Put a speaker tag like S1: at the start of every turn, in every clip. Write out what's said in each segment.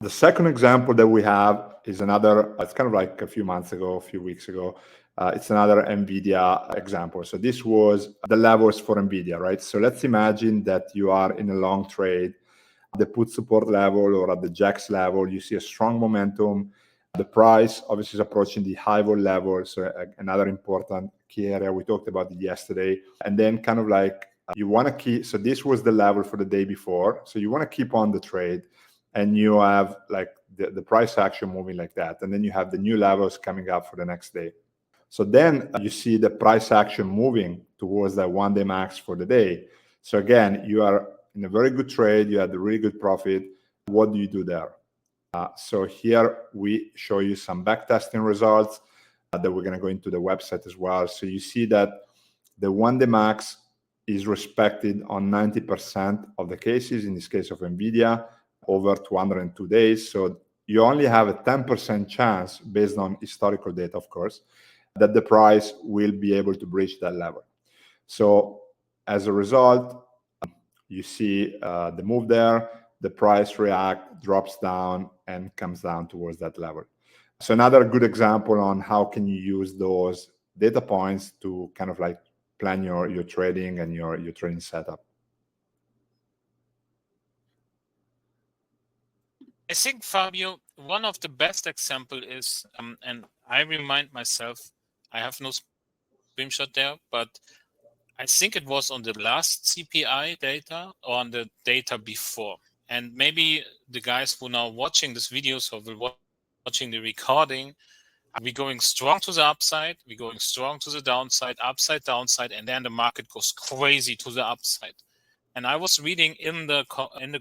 S1: The second example that we have is another, it's kind of like a few months ago, a few weeks ago. It's another NVIDIA example. So this was the levels for NVIDIA, right? So let's imagine that you are in a long trade, the put support level or at the JAX level, you see a strong momentum. The price obviously is approaching the high vol level. So another important key area, we talked about it yesterday. And then kind of like you want to keep, so this was the level for the day before. So you want to keep on the trade and you have like the price action moving like that. And then you have the new levels coming up for the next day. So then you see the price action moving towards that 1-day max for the day. So again, you are in a very good trade, you had a really good profit. What do you do there? So here we show you some backtesting results that we're going to go into the website as well. So you see that the 1-day max is respected on 90% of the cases, in this case of NVIDIA, over 202 days. So you only have a 10% chance, based on historical data, of course, that the price will be able to breach that level. So as a result, you see the move there, the price react, drops down, and comes down towards that level. So another good example on how can you use those data points to kind of like plan your trading and your trading setup.
S2: I think, Fabio, one of the best example is, and I remind myself, I have no screenshot there, but I think it was on the last CPI data or on the data before. And maybe the guys who are now watching this video, so will watching the recording, we're going strong to the upside, we're going strong to the downside, upside, downside, and then the market goes crazy to the upside. And I was reading in the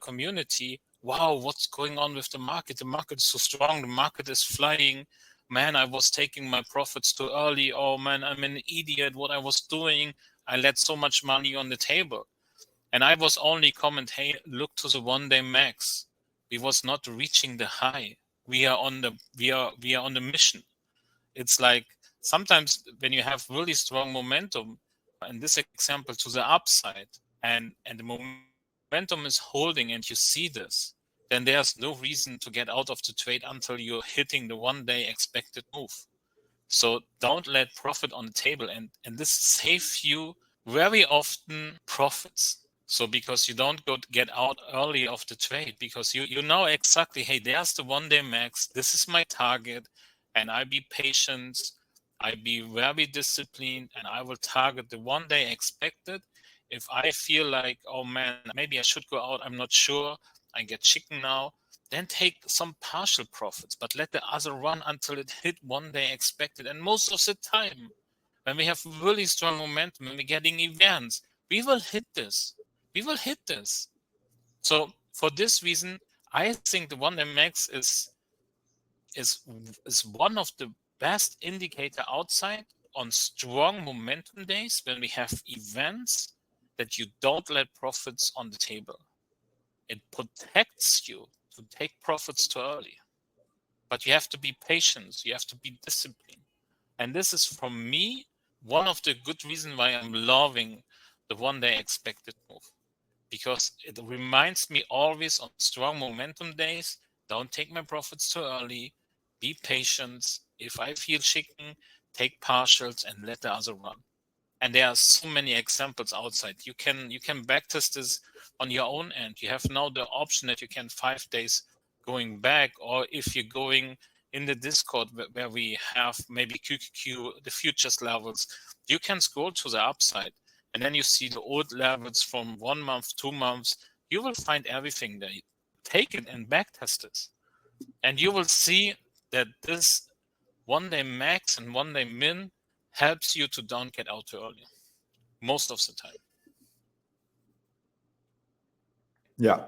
S2: community, wow, what's going on with the market? The market is so strong, the market is flying. Man, I was taking my profits too early. Oh man, I'm an idiot. What I was doing, I let so much money on the table. And I was only comment, hey, look to the 1-day max. We was not reaching the high. We are on the mission. It's like sometimes when you have really strong momentum, in this example to the upside, and the momentum is holding and you see this, then there's no reason to get out of the trade until you're hitting the 1-day expected move. So don't let profit on the table, and this saves you very often profits. So because you don't get out early of the trade, because you know exactly, hey, there's the 1-day max, this is my target, and I be patient, I be very disciplined, and I will target the 1-day expected. If I feel like, oh man, maybe I should go out, I'm not sure, I get chicken now, then take some partial profits, but let the other run until it hit 1-day expected. And most of the time, when we have really strong momentum and we're getting events, we will hit this. We will hit this. So for this reason, I think the 1-day max is one of the best indicator outside on strong momentum days when we have events that you don't let profits on the table. It protects you to take profits too early. But you have to be patient. You have to be disciplined. And this is, for me, one of the good reasons why I'm loving the 1-day expected move. Because it reminds me always on strong momentum days, don't take my profits too early, be patient. If I feel chicken, take partials and let the other run. And there are so many examples outside. You can backtest this on your own end. You have now the option that you can 5 days going back, or if you're going in the Discord where we have maybe QQQ, the futures levels, you can scroll to the upside. And then you see the old levels from 1 month, 2 months. You will find everything there. Take it and backtest this. And you will see that this 1-day max and 1-day min helps you to don't get out too early. Most of the time.
S1: Yeah.